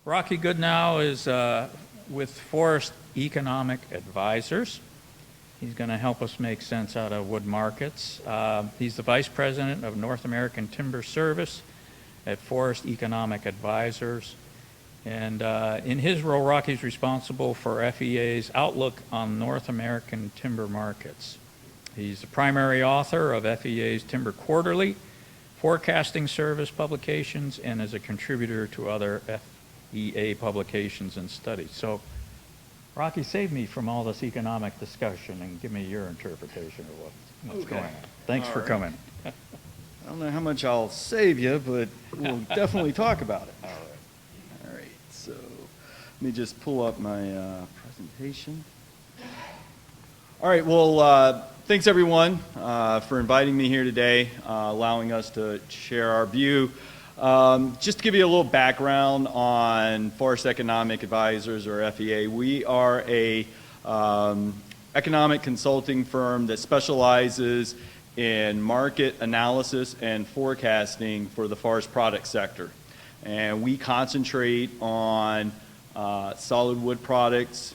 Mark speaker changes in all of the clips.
Speaker 1: Rocky Goodnow is with Forest Economic Advisors. He's going to help us make sense out of wood markets. He's the Vice President of North American Timber Service at Forest Economic Advisors. And in his role, Rocky's responsible for FEA's outlook on North American timber markets. He's the primary author of FEA's Timber Quarterly, forecasting service publications, and is a contributor to other FEA publications and studies. So, Rocky, save me from all this economic discussion and give me your interpretation of what's going on. Thanks for coming.
Speaker 2: I don't know how much I'll save you, but we'll definitely talk about it. All right, so let me just pull up my presentation. All right, well, thanks everyone for inviting me here today, allowing us to share our view. Just to give you a little background on Forest Economic Advisors, or FEA, we are a economic consulting firm that specializes in market analysis and forecasting for the forest product sector. And we concentrate on solid wood products,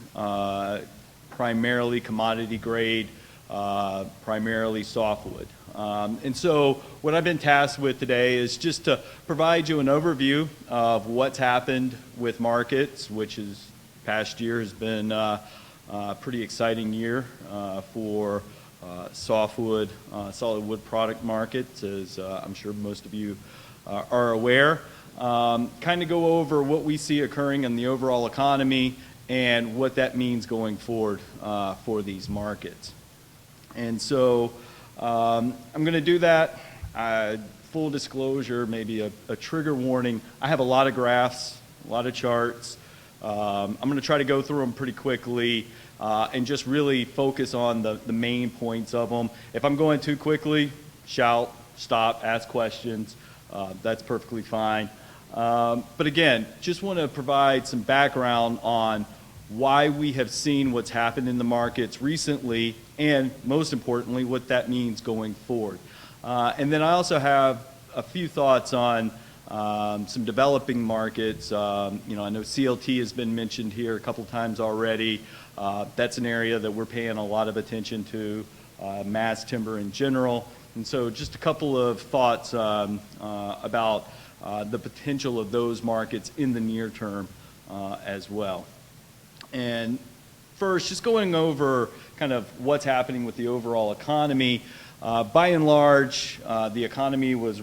Speaker 2: primarily commodity grade, primarily softwood. And so what I've been tasked with today is just to provide you an overview of what's happened with markets, which is past year has been a pretty exciting year for softwood, solid wood product markets, as I'm sure most of you are aware. Kind of go over what we see occurring in the overall economy and what that means going forward for these markets. And so I'm going to do that. Full disclosure, maybe a trigger warning. I have a lot of graphs, a lot of charts. I'm going to try to go through them pretty quickly and just really focus on the main points of them. If I'm going too quickly, shout, stop, ask questions. That's perfectly fine. But again, just want to provide some background on why we have seen what's happened in the markets recently, and most importantly, what that means going forward. And then I also have a few thoughts on some developing markets. I know CLT has been mentioned here a couple times already. That's an area that we're paying a lot of attention to, mass timber in general. And so just a couple of thoughts about the potential of those markets in the near term as well. And first, just going over kind of what's happening with the overall economy. By and large, the economy was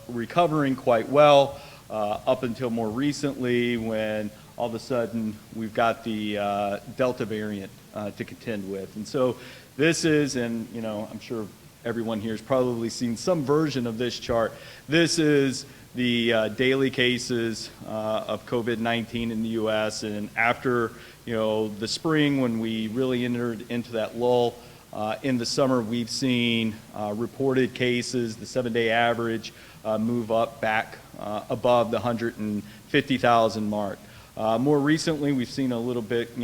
Speaker 2: recovering quite well up until more recently, when all of a sudden we've got the Delta variant to contend with. And so this is, and I'm sure everyone here has probably seen some version of this chart. This is the daily cases of COVID-19 in the U.S. And after the spring, when we really entered into that lull, in the summer, we've seen reported cases, the 7-day average, move up back above the 150,000 mark. More recently, we've seen a little bit,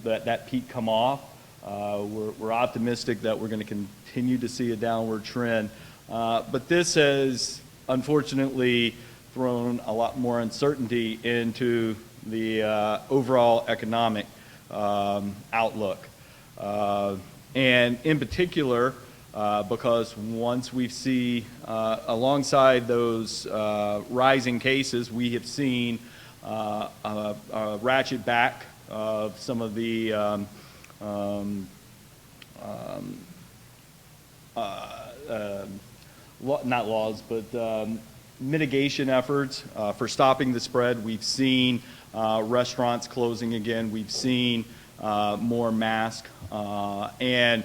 Speaker 2: that peak come off. We're optimistic that we're going to continue to see a downward trend. But this has, unfortunately, thrown a lot more uncertainty into the overall economic outlook. And in particular, because once we see, alongside those rising cases, we have seen a ratchet back of some of the not laws, but mitigation efforts for stopping the spread. We've seen restaurants closing again. We've seen more masks. And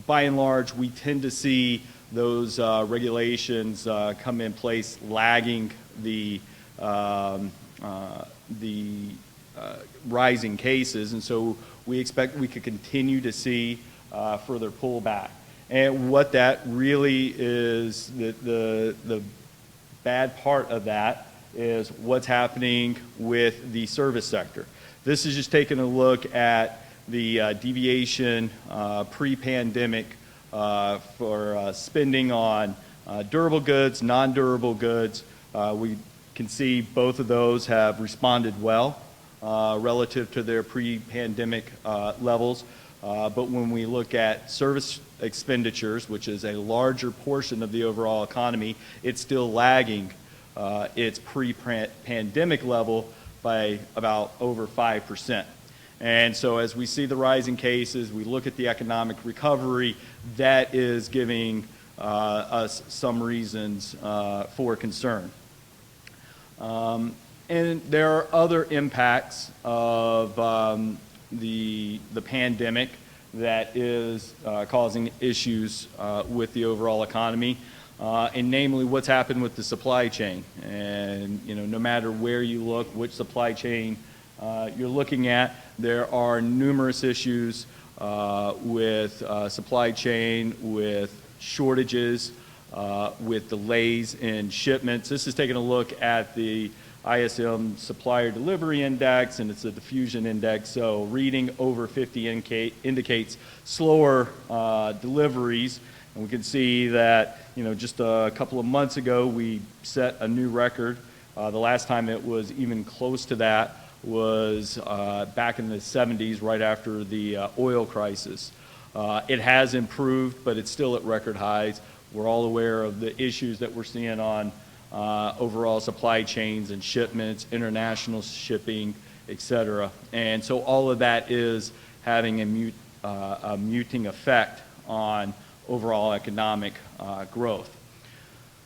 Speaker 2: by and large, we tend to see those regulations come in place lagging the rising cases. And so we expect we could continue to see further pullback. And what that really is, the bad part of that is what's happening with the service sector. This is just taking a look at the deviation pre-pandemic for spending on durable goods, non-durable goods. We can see both of those have responded well relative to their pre-pandemic levels. But when we look at service expenditures, which is a larger portion of the overall economy, it's still lagging its pre-pandemic level by about over 5%. And so as we see the rising cases, we look at the economic recovery, that is giving us some reasons for concern. And there are other impacts of the pandemic that is causing issues with the overall economy, and namely what's happened with the supply chain. And no matter where you look, which supply chain you're looking at, there are numerous issues with supply chain, with shortages, with delays in shipments. This is taking a look at the ISM Supplier Delivery Index, and it's a diffusion index, so reading over 50 indicates slower deliveries. And we can see that, just a couple of months ago, we set a new record. The last time it was even close to that was back in the 70s, right after the oil crisis. It has improved, but it's still at record highs. We're all aware of the issues that we're seeing on overall supply chains and shipments, international shipping, et cetera. And so all of that is having a muting effect on overall economic growth.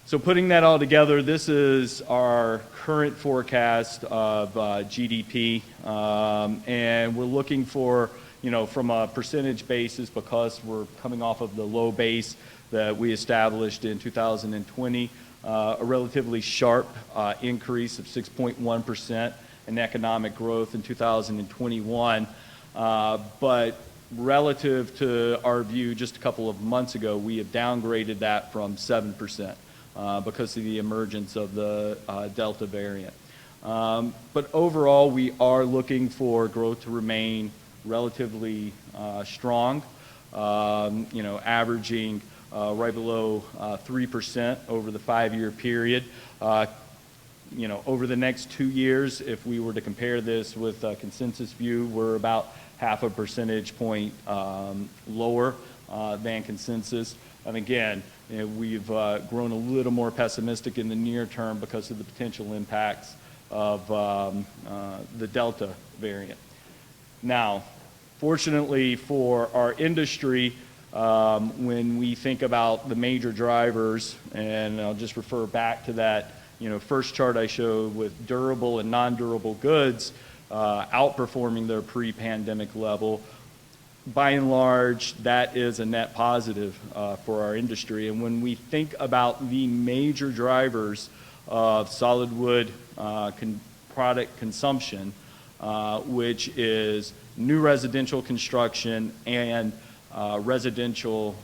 Speaker 2: So putting that all together, this is our current forecast of GDP, and we're looking for, from a percentage basis, because we're coming off of the low base that we established in 2020, a relatively sharp increase of 6.1% in economic growth in 2021. But relative to our view just a couple of months ago, we have downgraded that from 7% because of the emergence of the Delta variant. But overall, we are looking for growth to remain relatively strong, averaging right below 3% over the 5-year period. Over the next 2 years, if we were to compare this with a consensus view, we're about half a percentage point lower than consensus. And again, we've grown a little more pessimistic in the near term because of the potential impacts of the Delta variant. Now, fortunately for our industry, when we think about the major drivers, and I'll just refer back to that first chart I showed with durable and non-durable goods outperforming their pre-pandemic level, by and large, that is a net positive for our industry. And when we think about the major drivers of solid wood product consumption, which is new residential construction and residential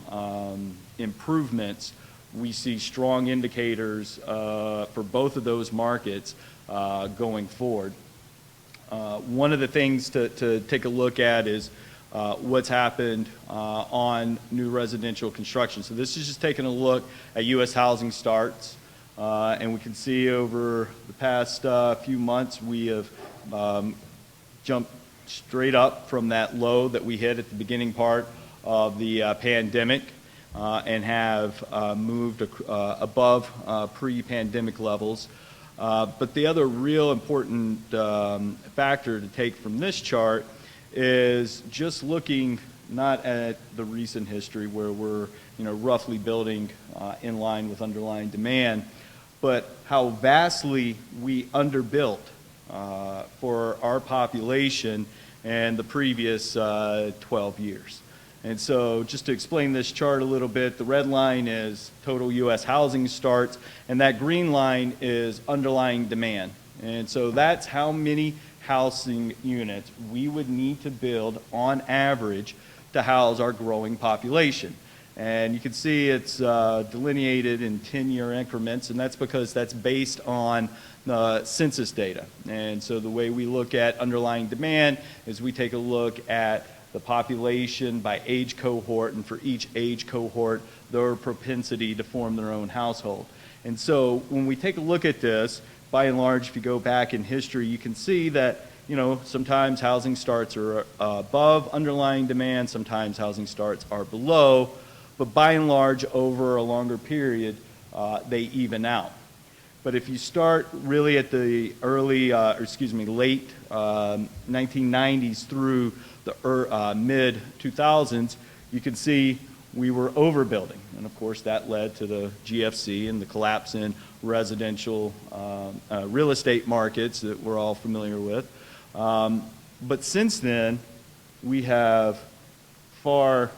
Speaker 2: improvements, we see strong indicators for both of those markets going forward. One of the things to take a look at is what's happened on new residential construction. So this is just taking a look at U.S. housing starts, and we can see over the past few months we have jumped straight up from that low that we hit at the beginning part of the pandemic and have moved above pre-pandemic levels. But the other real important factor to take from this chart is just looking not at the recent history where we're roughly building in line with underlying demand, but how vastly we underbuilt for our population in the previous 12 years. And so just to explain this chart a little bit, the red line is total U.S. housing starts, and that green line is underlying demand. And so that's how many housing units we would need to build on average to house our growing population. And you can see it's delineated in 10-year increments, and that's because that's based on census data. And so the way we look at underlying demand is we take a look at the population by age cohort, and for each age cohort, their propensity to form their own household. And so when we take a look at this, by and large, if you go back in history, you can see that, you know, sometimes housing starts are above underlying demand, sometimes housing starts are below, but by and large, over a longer period, they even out. But if you start really at the late 1990s through the mid-2000s, you can see we were overbuilding. And of course, that led to the GFC and the collapse in residential real estate markets that we're all familiar with. But since then, we have far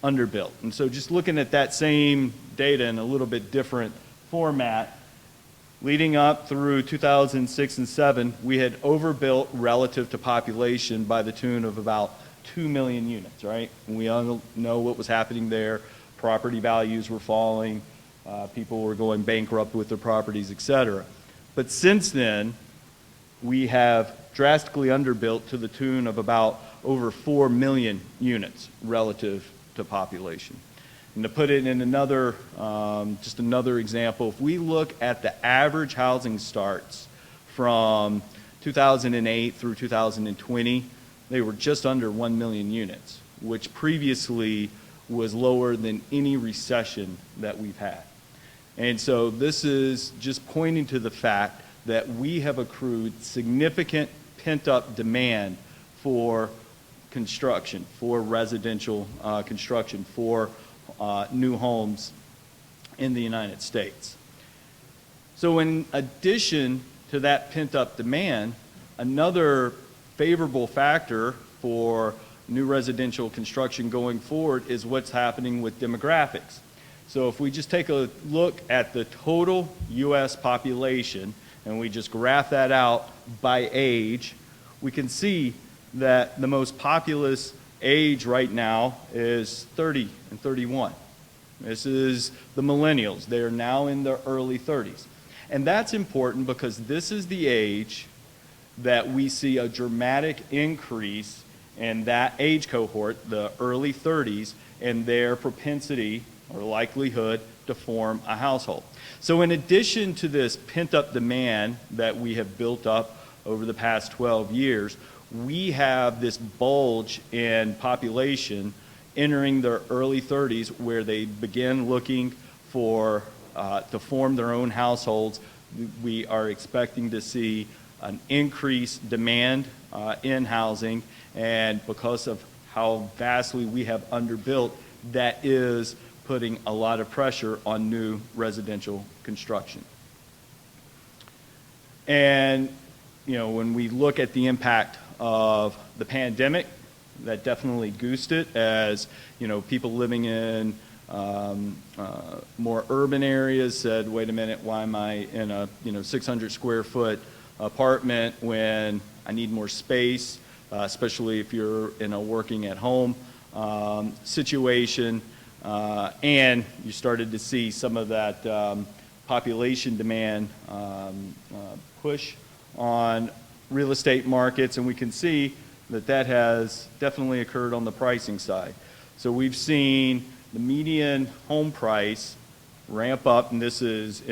Speaker 2: underbuilt. And so just looking at that same data in a little bit different format, leading up through 2006 and 7, we had overbuilt relative to population by the tune of about 2 million units, right? And we all know what was happening there. Property values were falling. People were going bankrupt with their properties, et cetera. But since then, we have drastically underbuilt to the tune of about over 4 million units relative to population. And to put it in another, just another example, if we look at the average housing starts from 2008 through 2020, they were just under 1 million units, which previously was lower than any recession that we've had. And so this is just pointing to the fact that we have accrued significant pent-up demand for construction, for residential construction, for new homes in the United States. So in addition to that pent-up demand, another favorable factor for new residential construction going forward is what's happening with demographics. So if we just take a look at the total U.S. population and we just graph that out by age, we can see that the most populous age right now is 30 and 31. This is the millennials. They are now in their early 30s. And that's important because this is the age that we see a dramatic increase in that age cohort, the early 30s, and their propensity or likelihood to form a household. So in addition to this pent-up demand that we have built up over the past 12 years, we have this bulge in population entering their early 30s where they begin looking for to form their own households. We are expecting to see an increased demand in housing, and because of how vastly we have underbuilt, that is putting a lot of pressure on new residential construction. And you know, when we look at the impact of the pandemic, that definitely goosed it, as you know, people living in more urban areas said, wait a minute, why am I in a 600 square foot apartment when I need more space, especially if you're in a working at home situation, and you started to see some of that population demand push on real estate markets, and we can see that that has definitely occurred on the pricing side. So we've seen the median home price ramp up, and this is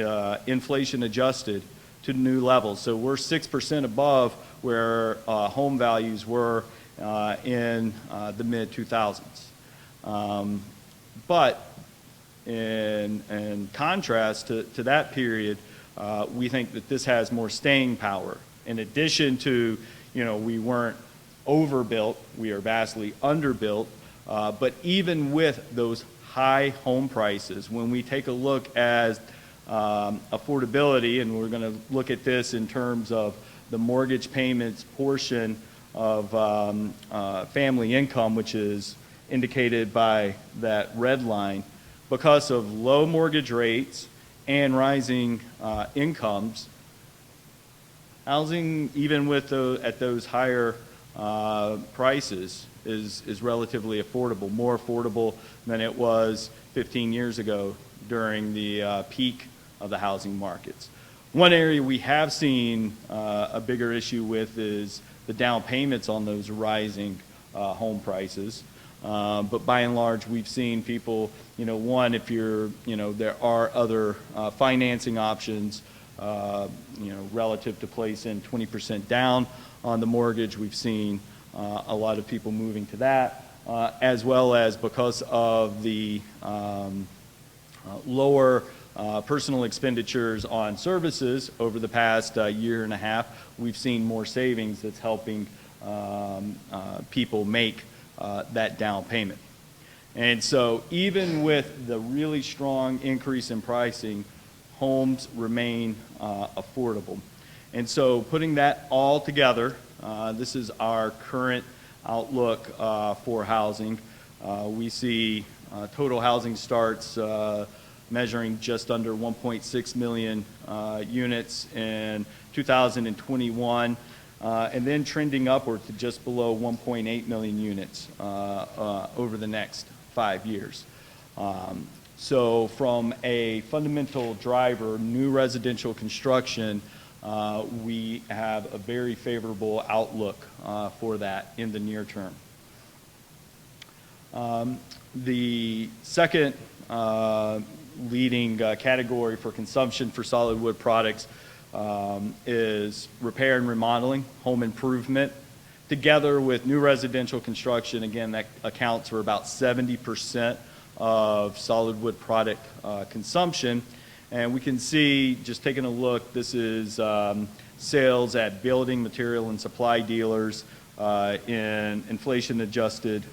Speaker 2: inflation adjusted to new levels. So we're 6% above where home values were in the mid-2000s. But in contrast to that period, we think that this has more staying power. In addition to, we weren't overbuilt, we are vastly underbuilt, but even with those high home prices, when we take a look at affordability, and we're going to look at this in terms of the mortgage payments portion of family income, which is indicated by that red line, because of low mortgage rates and rising incomes, housing, even with at those higher prices, is relatively affordable, more affordable than it was 15 years ago during the peak of the housing markets. One area we have seen a bigger issue with is the down payments on those rising home prices. But by and large, we've seen people, one, if you're, there are other financing options, relative to place in 20% down on the mortgage. We've seen a lot of people moving to that, as well as because of the lower personal expenditures on services over the past year and a half, we've seen more savings that's helping people make that down payment. And so even with the really strong increase in pricing, homes remain affordable. And so putting that all together, this is our current outlook for housing. We see total housing starts measuring just under 1.6 million units in 2021, and then trending upward to just below 1.8 million units over the next 5 years. So from a fundamental driver, new residential construction, we have a very favorable outlook for that in the near term. The second leading category for consumption for solid wood products is repair and remodeling, home improvement. Together with new residential construction, again, that accounts for about 70% of solid wood product consumption. And we can see, just taking a look, this is sales at building material and supply dealers in inflation-adjusted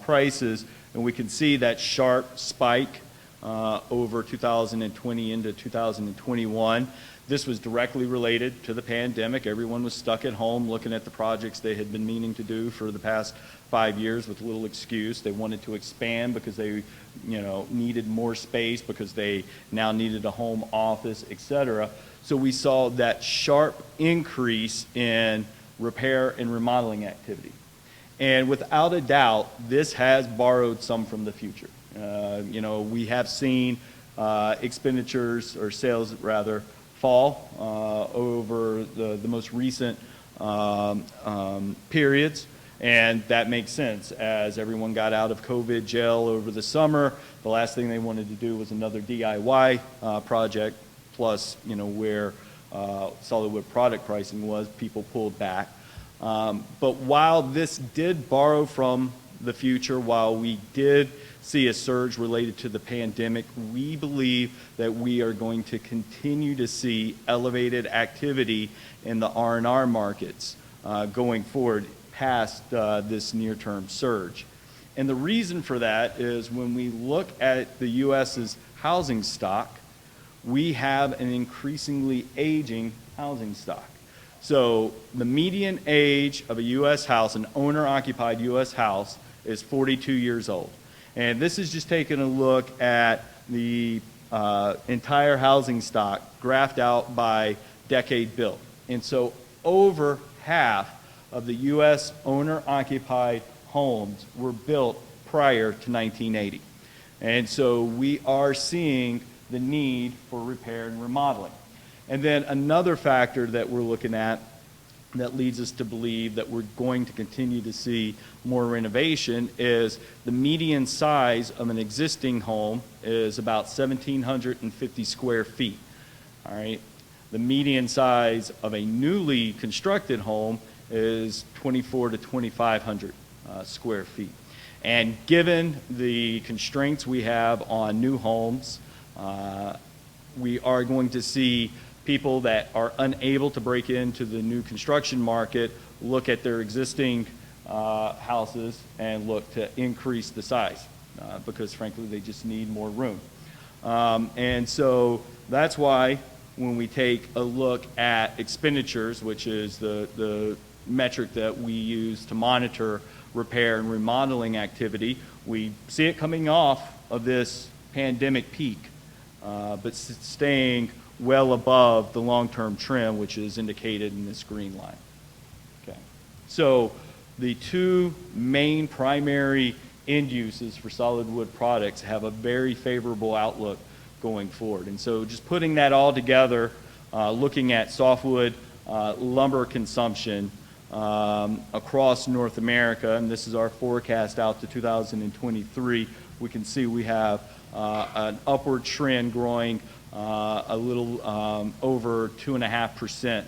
Speaker 2: prices. And we can see that sharp spike over 2020 into 2021. This was directly related to the pandemic. Everyone was stuck at home looking at the projects they had been meaning to do for the past 5 years with little excuse. They wanted to expand because they, needed more space, because they now needed a home office, etc. So we saw that sharp increase in repair and remodeling activity. And without a doubt, this has borrowed some from the future. We have seen expenditures, or sales rather, fall over the most recent periods, and that makes sense. As everyone got out of COVID jail over the summer, the last thing they wanted to do was another DIY project, plus where solid wood product pricing was, people pulled back. But while this did borrow from the future, while we did see a surge related to the pandemic, we believe that we are going to continue to see elevated activity in the R&R markets going forward past this near-term surge. And the reason for that is when we look at the U.S.'s housing stock, we have an increasingly aging housing stock. So the median age of a U.S. house, an owner-occupied U.S. house, is 42 years old. And this is just taking a look at the entire housing stock graphed out by decade built. And so over half of the U.S. owner-occupied homes were built prior to 1980. And so we are seeing the need for repair and remodeling. And then another factor that we're looking at that leads us to believe that we're going to continue to see more renovation is the median size of an existing home is about 1,750 square feet. All right. The median size of a newly constructed home is 2,400 to 2,500 square feet. And given the constraints we have on new homes, we are going to see people that are unable to break into the new construction market look at their existing houses and look to increase the size because frankly they just need more room. And so that's why when we take a look at expenditures, which is the metric that we use to monitor repair and remodeling activity, we see it coming off of this pandemic peak, but staying well above the long-term trend, which is indicated in this green line. Okay. So the two main primary end uses for solid wood products have a very favorable outlook going forward. And so just putting that all together, looking at softwood lumber consumption, across North America, and this is our forecast out to 2023, we can see we have an upward trend growing a little over 2.5%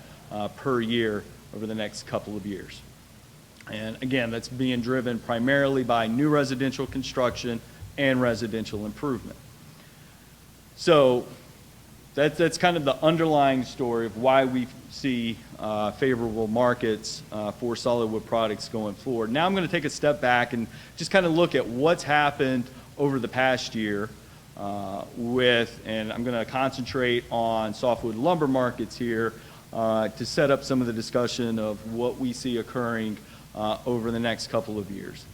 Speaker 2: per year over the next couple of years. And again, that's being driven primarily by new residential construction and residential improvement. So that's kind of the underlying story of why we see favorable markets for solid wood products going forward. Now I'm going to take a step back and just kind of look at what's happened over the past year and I'm going to concentrate on softwood lumber markets here to set up some of the discussion of what we see occurring over the next couple of years.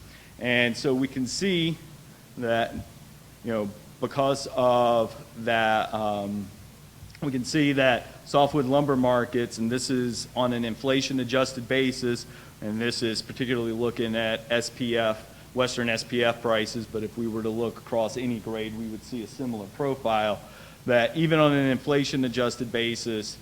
Speaker 2: And so we can see that, because of that, we can see that softwood lumber markets, and this is on an inflation-adjusted basis, and this is particularly looking at SPF, Western SPF prices, but if we were to look across any grade, we would see a similar profile, that even on an inflation-adjusted basis,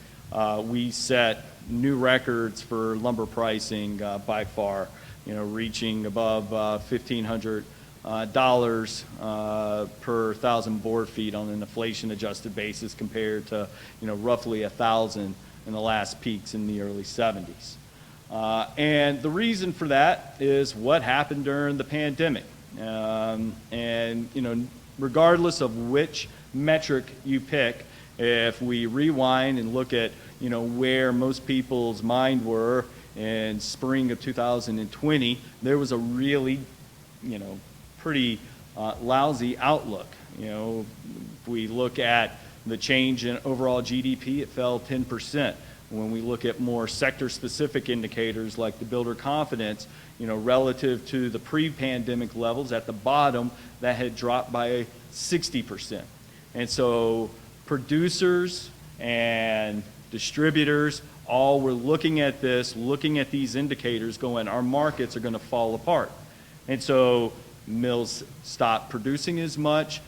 Speaker 2: we set new records for lumber pricing by far, reaching above $1,500 per 1,000 board feet on an inflation-adjusted basis compared to, roughly 1,000 in the last peaks in the early 70s. And the reason for that is what happened during the pandemic. Regardless of which metric you pick, if we rewind and look at, where most people's mind were in spring of 2020, there was a really, pretty lousy outlook. If we look at the change in overall GDP, it fell 10%. When we look at more sector-specific indicators like the builder confidence, relative to the pre-pandemic levels at the bottom, that had dropped by 60%. And so producers and distributors all were looking at this, looking at these indicators, going, our markets are going to fall apart. And so mills stopped producing as much,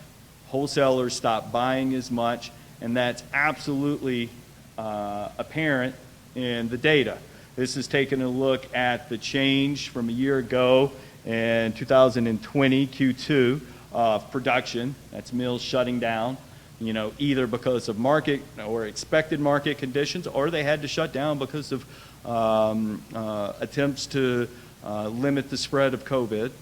Speaker 2: wholesalers stopped buying as much, and that's absolutely apparent in the data. This is taking a look at the change from a year ago in 2020 Q2 of production. That's mills shutting down, either because of market or expected market conditions, or they had to shut down because of attempts to limit the spread of COVID.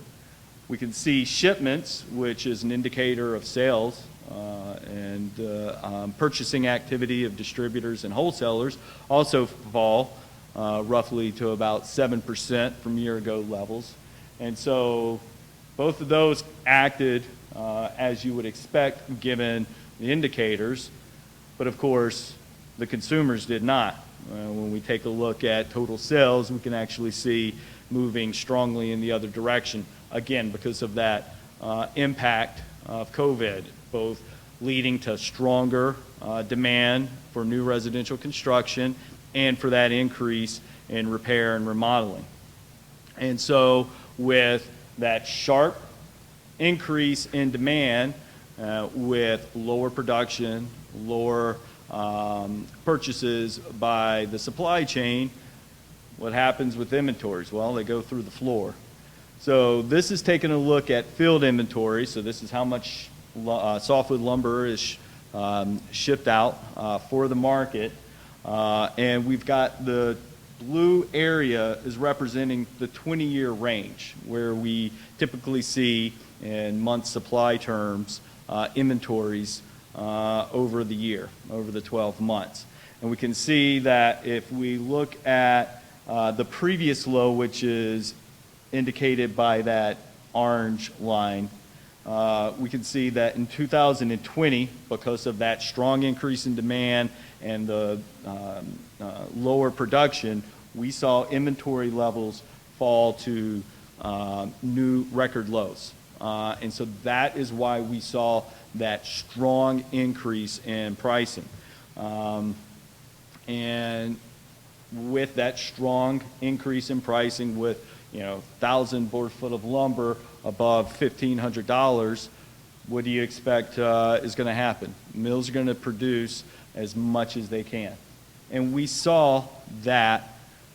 Speaker 2: We can see shipments, which is an indicator of sales and purchasing activity of distributors and wholesalers, also fall roughly to about 7% from year ago levels. And so both of those acted as you would expect given the indicators, but of course the consumers did not. When we take a look at total sales, we can actually see moving strongly in the other direction, again because of that impact of COVID, both leading to stronger demand for new residential construction and for that increase in repair and remodeling. And so with that sharp increase in demand, with lower production, lower purchases by the supply chain, what happens with inventories? Well, they go through the floor. So this is taking a look at field inventory. So this is how much softwood lumber is shipped out for the market. And we've got the blue area is representing the 20-year range, where we typically see in month supply terms inventories over the year, over the 12 months. And we can see that if we look at the previous low, which is indicated by that orange line, we can see that in 2020, because of that strong increase in demand and the lower production, we saw inventory levels fall to new record lows. And so that is why we saw that strong increase in pricing. And with that strong increase in pricing, with 1,000 board foot of lumber above $1,500, what do you expect is going to happen? Mills are going to produce as much as they can. And we saw that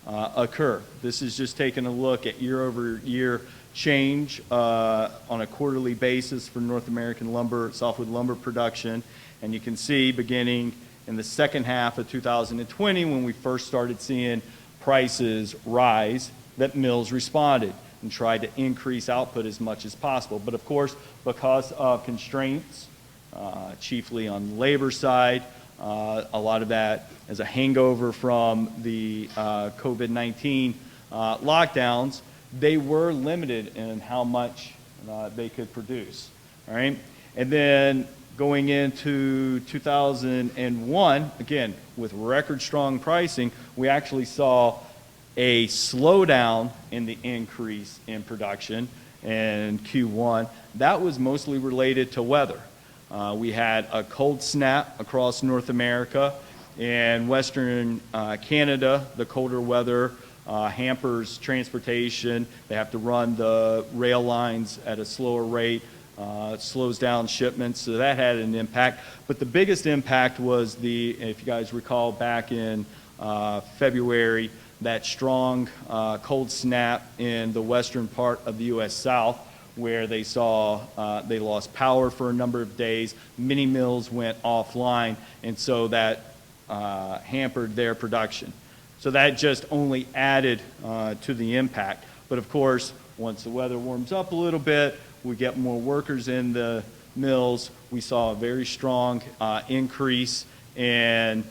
Speaker 2: occur. This is just taking a look at year-over-year change on a quarterly basis for North American lumber, softwood lumber production. And you can see beginning in the second half of 2020, when we first started seeing prices rise, that mills responded and tried to increase output as much as possible. But of course, because of constraints, chiefly on the labor side, a lot of that as a hangover from the COVID-19 lockdowns, they were limited in how much they could produce. All right, and then going into 2001, again, with record strong pricing, we actually saw a slowdown in the increase in production in Q1. That was mostly related to weather. We had a cold snap across North America. In Western Canada, the colder weather hampers transportation. They have to run the rail lines at a slower rate. It slows down shipments, so that had an impact. But the biggest impact was if you guys recall back in February, that strong cold snap in the western part of the U.S. South, where they saw they lost power for a number of days. Many mills went offline, and so that hampered their production. So that just only added to the impact. But of course, once the weather warms up a little bit, we get more workers in the mills. We saw a very strong increase in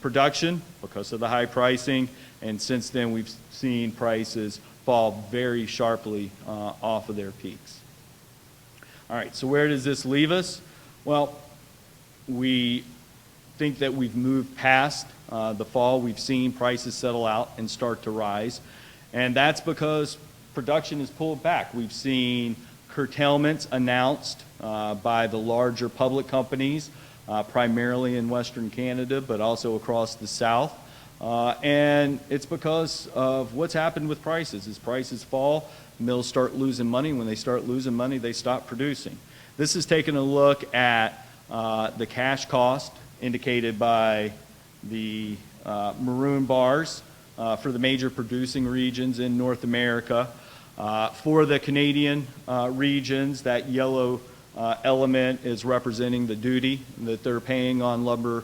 Speaker 2: production because of the high pricing, and since then we've seen prices fall very sharply off of their peaks. All right, so where does this leave us? Well, we think that we've moved past the fall. We've seen prices settle out and start to rise, and that's because production is pulled back. We've seen curtailments announced by the larger public companies, primarily in Western Canada, but also across the South. And it's because of what's happened with prices. As prices fall, mills start losing money. When they start losing money, they stop producing. This is taking a look at the cash cost indicated by the maroon bars for the major producing regions in North America. For the Canadian regions, that yellow element is representing the duty that they're paying on lumber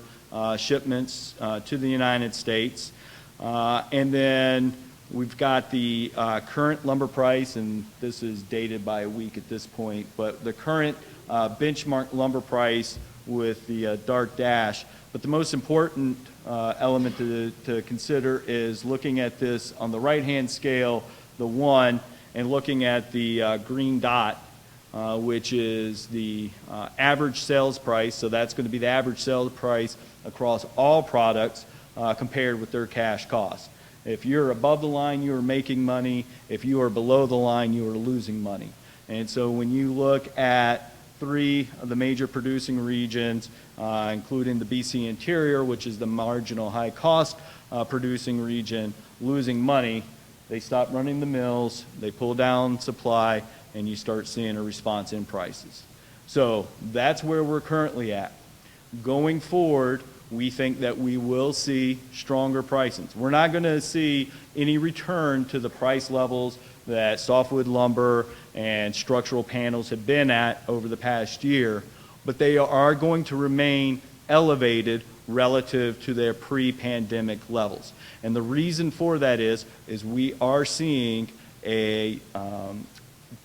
Speaker 2: shipments to the United States. And then we've got the current lumber price, and this is dated by a week at this point, but the current benchmark lumber price with the dark dash. But the most important element to consider is looking at this on the right-hand scale, the 1, and looking at the green dot, which is the average sales price. So that's going to be the average sales price across all products compared with their cash cost. If you're above the line, you are making money. If you are below the line, you are losing money. And so when you look at 3 of the major producing regions, including the BC Interior, which is the marginal high cost producing region, losing money, they stop running the mills, they pull down supply, and you start seeing a response in prices. So that's where we're currently at. Going forward, we think that we will see stronger pricings. We're not going to see any return to the price levels that softwood lumber and structural panels have been at over the past year, but they are going to remain elevated relative to their pre-pandemic levels. And the reason for that is we are seeing a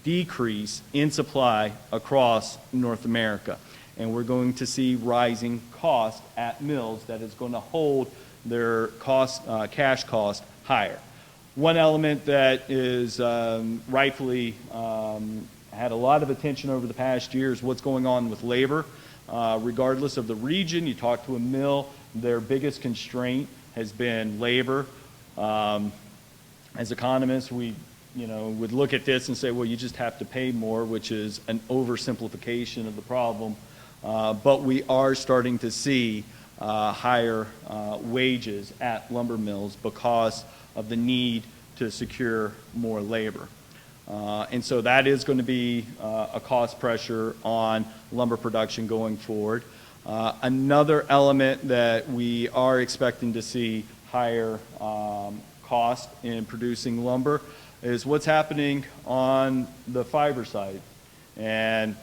Speaker 2: decrease in supply across North America. And we're going to see rising costs at mills that is going to hold their cash cost higher. One element that is rightfully had a lot of attention over the past year is what's going on with labor. Regardless of the region, you talk to a mill, their biggest constraint has been labor. As economists, we would look at this and say, well, you just have to pay more, which is an oversimplification of the problem. But we are starting to see higher wages at lumber mills because of the need to secure more labor. And so that is going to be a cost pressure on lumber production going forward. Another element that we are expecting to see higher cost in producing lumber is what's happening on the fiber side. And,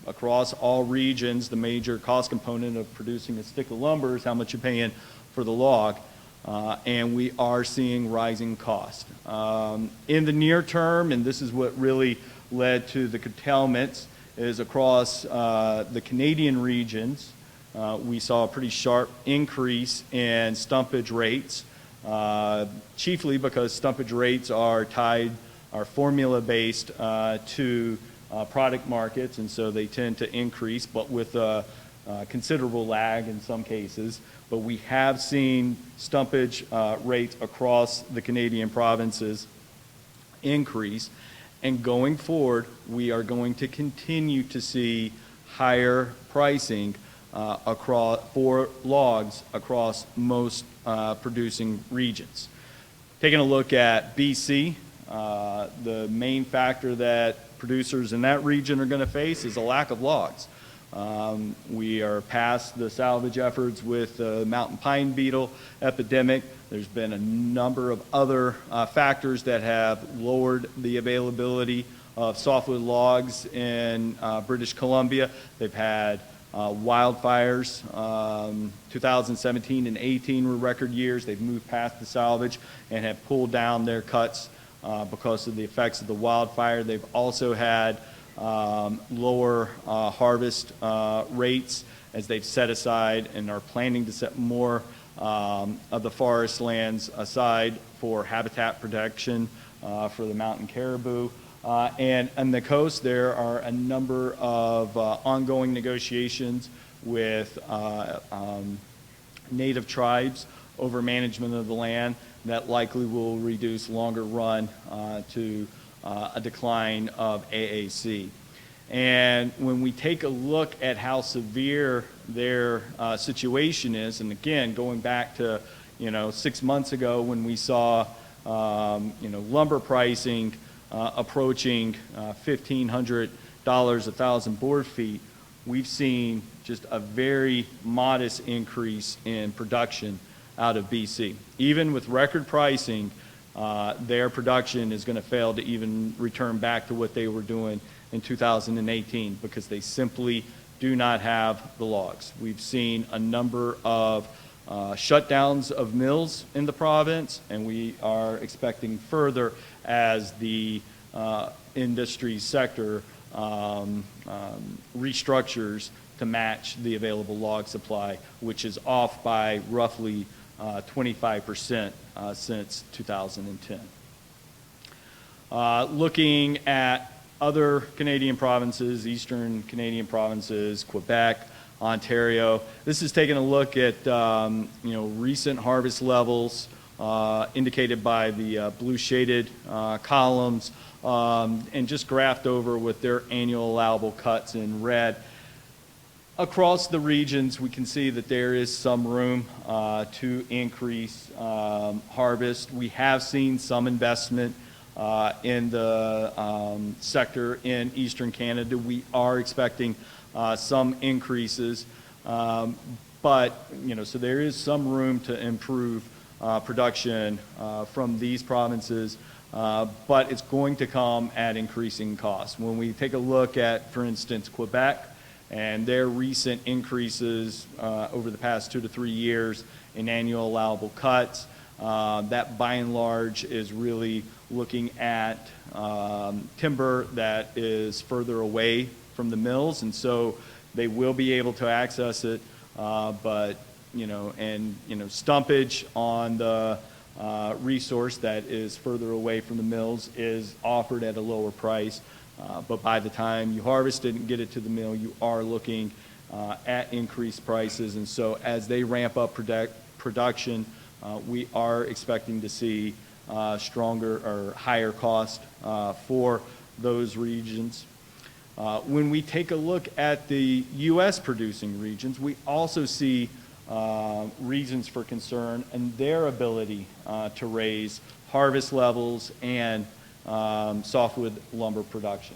Speaker 2: across all regions, the major cost component of producing a stick of lumber is how much you're paying for the log. And we are seeing rising costs. In the near term, and this is what really led to the curtailments, is across the Canadian regions, we saw a pretty sharp increase in stumpage rates, chiefly because stumpage rates are formula-based to product markets, and so they tend to increase, but with a considerable lag in some cases. But we have seen stumpage rates across the Canadian provinces increase, and going forward, we are going to continue to see higher pricing for logs across most producing regions. Taking a look at BC, the main factor that producers in that region are going to face is a lack of logs. We are past the salvage efforts with the mountain pine beetle epidemic. There's been a number of other factors that have lowered the availability of softwood logs in British Columbia. They've had wildfires. 2017 and 18 were record years. They've moved past the salvage and have pulled down their cuts because of the effects of the wildfire. They've also had lower harvest rates as they've set aside and are planning to set more of the forest lands aside for habitat protection for the mountain caribou. And on the coast, there are a number of ongoing negotiations with native tribes over management of the land that likely will reduce longer run to a decline of AAC. And when we take a look at how severe their situation is, and again, going back to 6 months ago when we saw lumber pricing approaching $1,500 a thousand board feet, we've seen just a very modest increase in production out of BC. Even with record pricing, their production is going to fail to even return back to what they were doing in 2018 because they simply do not have the logs. We've seen a number of shutdowns of mills in the province, and we are expecting further as the industry sector restructures to match the available log supply, which is off by roughly 25% since 2010. Looking at other Canadian provinces, eastern Canadian provinces, Quebec, Ontario, this is taking a look at recent harvest levels indicated by the blue shaded columns and just graphed over with their annual allowable cuts in red. Across the regions, we can see that there is some room to increase harvest. We have seen some investment in the sector in eastern Canada. We are expecting some increases, but so there is some room to improve production from these provinces, but it's going to come at increasing costs. When we take a look at, for instance, Quebec and their recent increases over the past 2 to 3 years in annual allowable cuts, that by and large is really looking at timber that is further away from the mills, and so they will be able to access it, but stumpage on the resource that is further away from the mills is offered at a lower price, but by the time you harvest it and get it to the mill, you are looking at increased prices, and so as they ramp up production, we are expecting to see stronger or higher cost for those regions. When we take a look at the U.S. producing regions, we also see reasons for concern and their ability to raise harvest levels and softwood lumber production.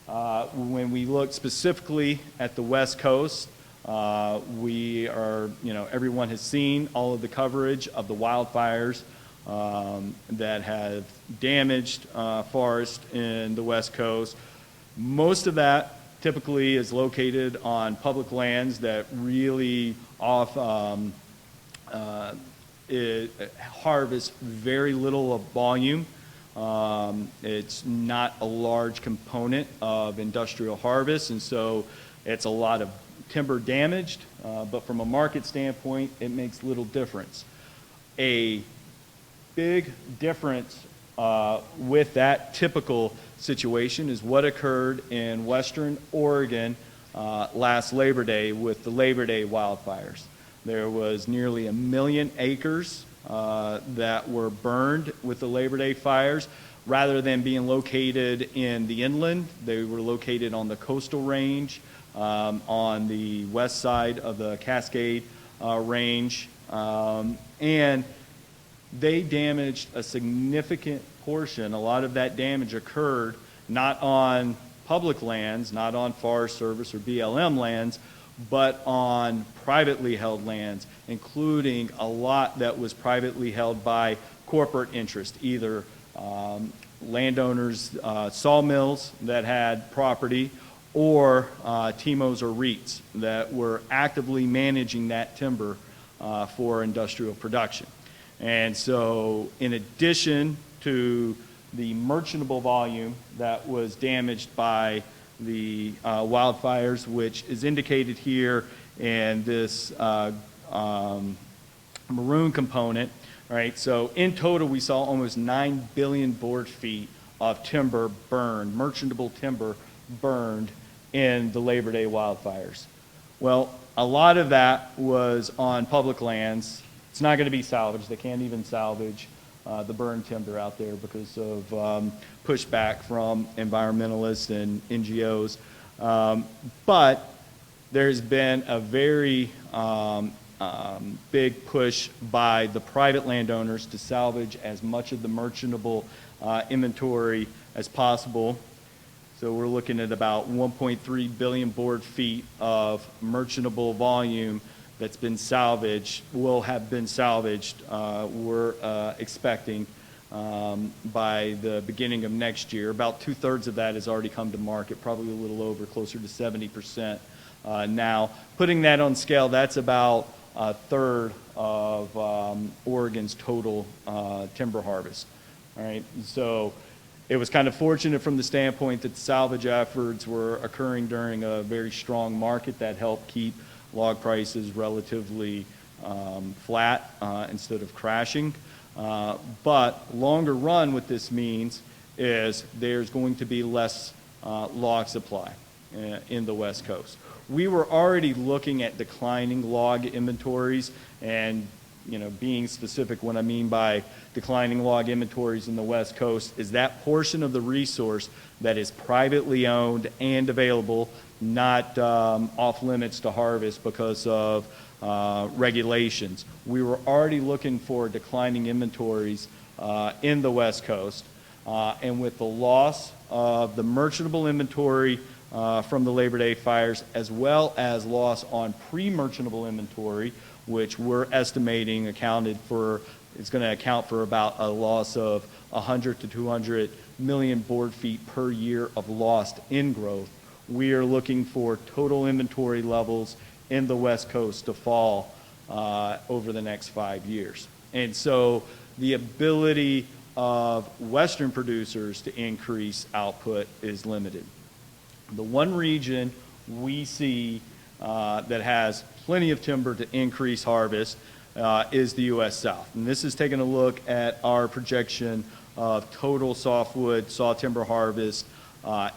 Speaker 2: When we look specifically at the West Coast, We are, everyone has seen all of the coverage of the wildfires that have damaged forest in the West Coast. Most of that typically is located on public lands that really it harvests very little of volume. It's not a large component of industrial harvest, and so it's a lot of timber damaged, but from a market standpoint, it makes little difference. A big difference with that typical situation is what occurred in Western Oregon last Labor Day with the Labor Day wildfires. There was nearly 1 million acres that were burned with the Labor Day fires. Rather than being located in the inland, they were located on the coastal range, on the west side of the Cascade Range, and they damaged a significant portion. A lot of that damage occurred not on public lands, not on Forest Service or BLM lands, but on privately held lands, including a lot that was privately held by corporate interest, either landowners, sawmills that had property, or TIMOs or REITs that were actively managing that timber for industrial production. And so in addition to the merchantable volume that was damaged by the wildfires, which is indicated here in this maroon component, right? So in total, we saw almost 9 billion board feet of timber burned, merchantable timber burned in the Labor Day wildfires. Well, a lot of that was on public lands. It's not going to be salvaged. They can't even salvage the burned timber out there because of pushback from environmentalists and NGOs. But there's been a very big push by the private landowners to salvage as much of the merchantable inventory as possible. So we're looking at about 1.3 billion board feet of merchantable volume that's been salvaged, will have been salvaged, we're expecting by the beginning of next year. About 2/3 of that has already come to market, probably a little over, closer to 70% now. Putting that on scale, that's about 1/3 of Oregon's total timber harvest. All right, so it was kind of fortunate from the standpoint that the salvage efforts were occurring during a very strong market that helped keep log prices relatively flat instead of crashing. But longer run, what this means is there's going to be less log supply in the West Coast. We were already looking at declining log inventories, and being specific, what I mean by declining log inventories in the West Coast is that portion of the resource that is privately owned and available, not off limits to harvest because of regulations. We were already looking for declining inventories in the West Coast, and with the loss of the merchantable inventory from the Labor Day fires, as well as loss on pre-merchantable inventory, which we're estimating is going to account for about a loss of 100 to 200 million board feet per year of lost ingrowth. We are looking for total inventory levels in the West Coast to fall over the next 5 years. And so the ability of Western producers to increase output is limited. The one region we see that has plenty of timber to increase harvest is the U.S. South. And this is taking a look at our projection of total softwood saw timber harvest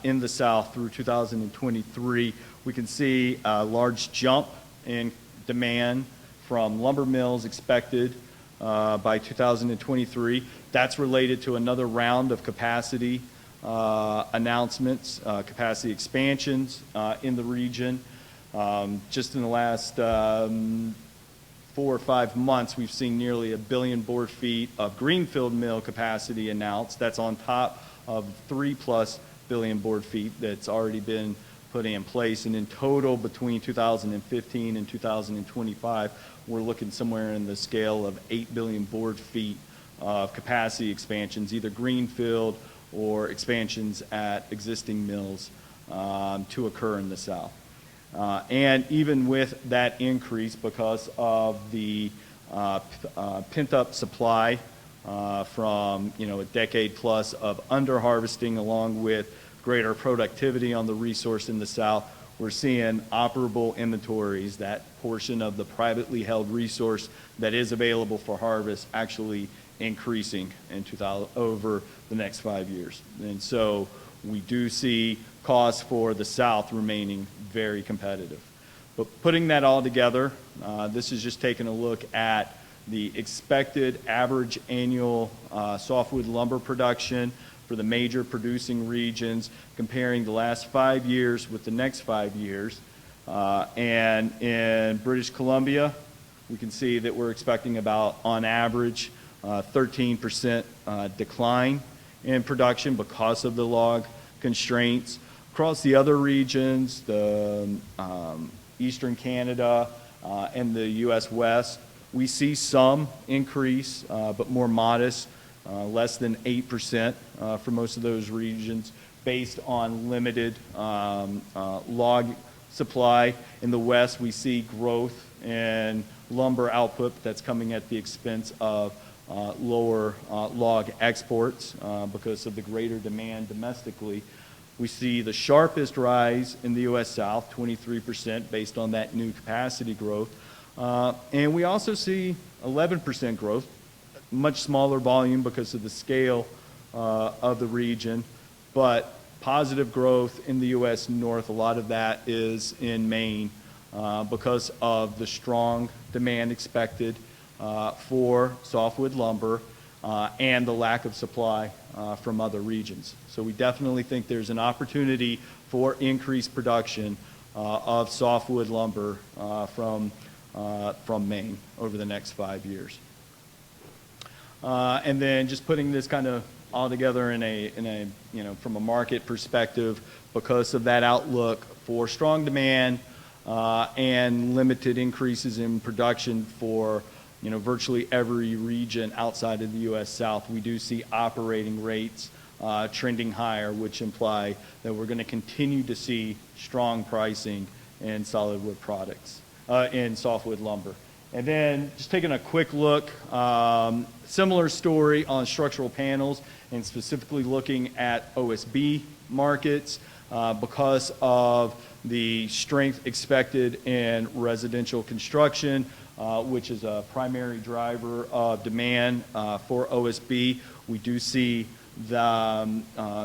Speaker 2: in the South through 2023. We can see a large jump in demand from lumber mills expected by 2023. That's related to another round of capacity announcements, capacity expansions in the region. Just in the last 4 or 5 months, we've seen nearly 1 billion board feet of greenfield mill capacity announced. That's on top of 3+ billion board feet that's already been put in place. And in total, between 2015 and 2025, we're looking somewhere in the scale of 8 billion board feet of capacity expansions, either greenfield or expansions at existing mills to occur in the South. And even with that increase, because of the pent-up supply from a decade plus of under-harvesting, along with greater productivity on the resource in the South, we're seeing operable inventories, that portion of the privately held resource that is available for harvest, actually increasing over the next 5 years. And so we do see costs for the South remaining very competitive. But putting that all together, this is just taking a look at the expected average annual softwood lumber production for the major producing regions, comparing the last 5 years with the next 5 years. And in British Columbia, we can see that we're expecting about, on average, 13% decline in production because of the log constraints. Across the other regions, the Eastern Canada and the U.S. West, we see some increase, but more modest, less than 8% for most of those regions, based on limited log supply. In the West, we see growth in lumber output that's coming at the expense of lower log exports because of the greater demand domestically. We see the sharpest rise in the U.S. South, 23%, based on that new capacity growth. And we also see 11% growth, much smaller volume because of the scale of the region, but positive growth in the U.S. North. A lot of that is in Maine because of the strong demand expected for softwood lumber and the lack of supply from other regions. So we definitely think there's an opportunity for increased production of softwood lumber from Maine over the next 5 years. And then just putting this kind of all together in a from a market perspective, because of that outlook for strong demand and limited increases in production for virtually every region outside of the U.S. South, we do see operating rates trending higher, which imply that we're going to continue to see strong pricing in solid wood products, in softwood lumber. And then just taking a quick look, similar story on structural panels, and specifically looking at OSB markets because of the strength expected in residential construction, which is a primary driver of demand for OSB. We do see the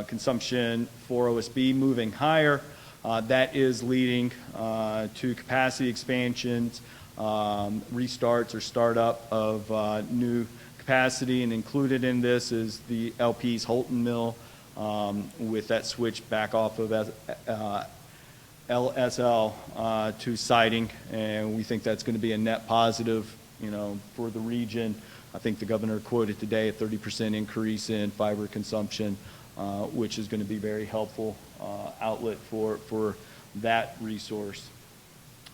Speaker 2: consumption for OSB moving higher. That is leading to capacity expansions, restarts or startup of new capacity, and included in this is the LP's Holton Mill with that switch back off of LSL to siding, and we think that's going to be a net positive, for the region. I think the governor quoted today a 30% increase in fiber consumption, which is going to be very helpful outlet for that resource.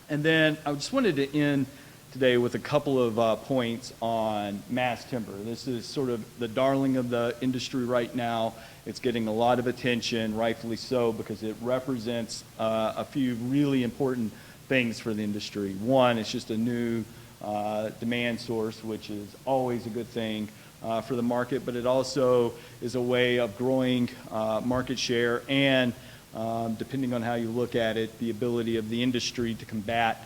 Speaker 2: And then I just wanted to end today with a couple of points on mass timber. This is sort of the darling of the industry right now. It's getting a lot of attention, rightfully so, because it represents a few really important things for the industry. One, it's just a new demand source, which is always a good thing for the market, but it also is a way of growing market share and, depending on how you look at it, the ability of the industry to combat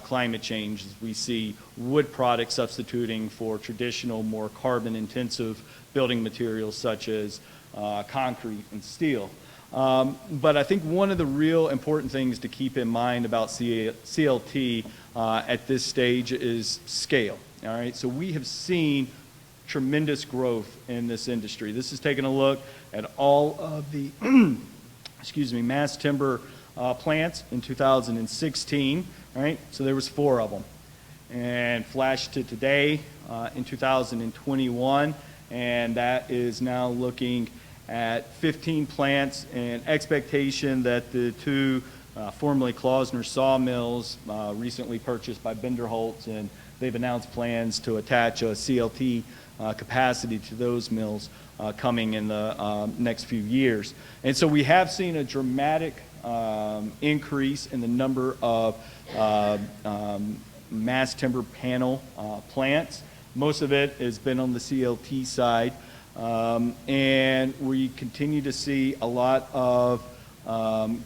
Speaker 2: climate change, as we see wood products substituting for traditional, more carbon-intensive building materials such as concrete and steel. But I think one of the real important things to keep in mind about CLT at this stage is scale. All right, so we have seen tremendous growth in this industry. This is taking a look at all of the mass timber plants in 2016. All right, so there was 4 of them, and flash to today in 2021, and that is now looking at 15 plants, and expectation that the two formerly Klausner sawmills, recently purchased by Binderholz, and they've announced plans to attach a CLT capacity to those mills coming in the next few years. And so we have seen a dramatic increase in the number of mass timber panel plants. Most of it has been on the CLT side, and we continue to see a lot of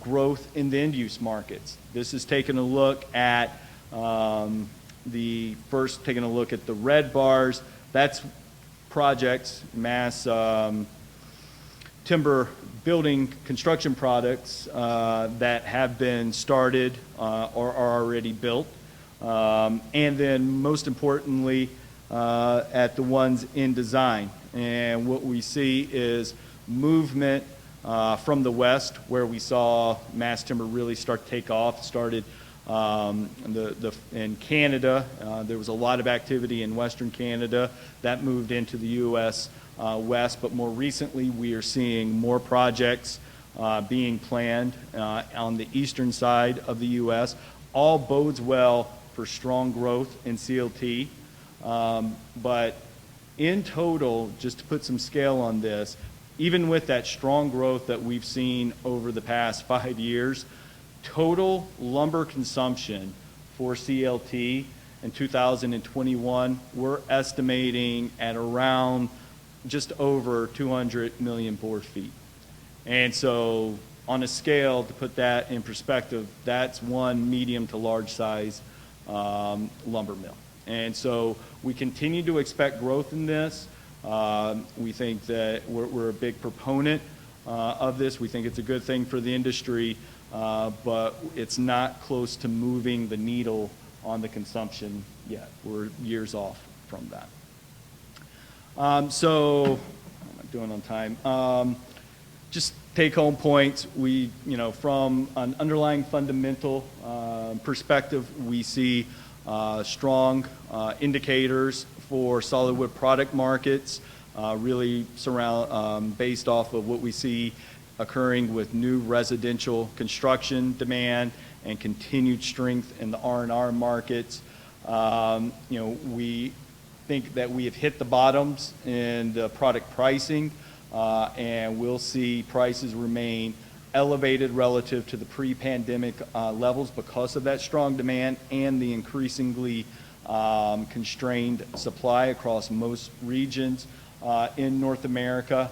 Speaker 2: growth in the end-use markets. This is taking a look at taking a look at the red bars. That's projects, mass timber building construction products that have been started or are already built. And then most importantly, at the ones in design. And what we see is movement from the west, where we saw mass timber really start to take off. Started in Canada. There was a lot of activity in Western Canada that moved into the U.S. West, but more recently we are seeing more projects being planned on the eastern side of the U.S. All bodes well for strong growth in CLT, but in total, just to put some scale on this, even with that strong growth that we've seen over the past 5 years, total lumber consumption for CLT in 2021, we're estimating at around just over 200 million board feet. And so on a scale, to put that in perspective, that's one medium to large size lumber mill. And so we continue to expect growth in this. We think that we're a big proponent of this. We think it's a good thing for the industry, but it's not close to moving the needle on the consumption yet. We're years off from that. So, what am I doing on time? Just take-home points. We, from an underlying fundamental perspective, we see strong indicators for solid wood product markets, really based off of what we see occurring with new residential construction demand and continued strength in the R&R markets. We think that we have hit the bottoms in the product pricing, and we'll see prices remain elevated relative to the pre-pandemic levels because of that strong demand and the increasingly constrained supply across most regions in North America.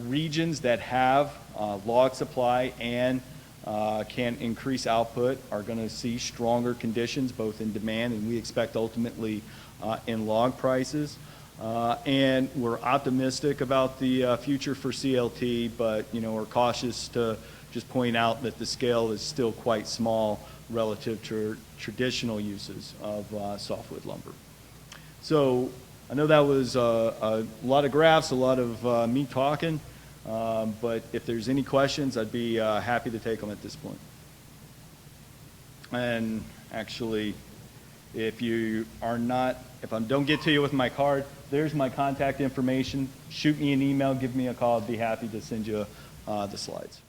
Speaker 2: Regions that have log supply and can increase output are going to see stronger conditions both in demand and we expect ultimately in log prices. And we're optimistic about the future for CLT, but we're cautious to just point out that the scale is still quite small relative to traditional uses of softwood lumber. So I know that was a lot of graphs, a lot of me talking, but if there's any questions, I'd be happy to take them at this point. And actually, if I don't get to you with my card, there's my contact information. Shoot me an email, give me a call. I'd be happy to send you the slides.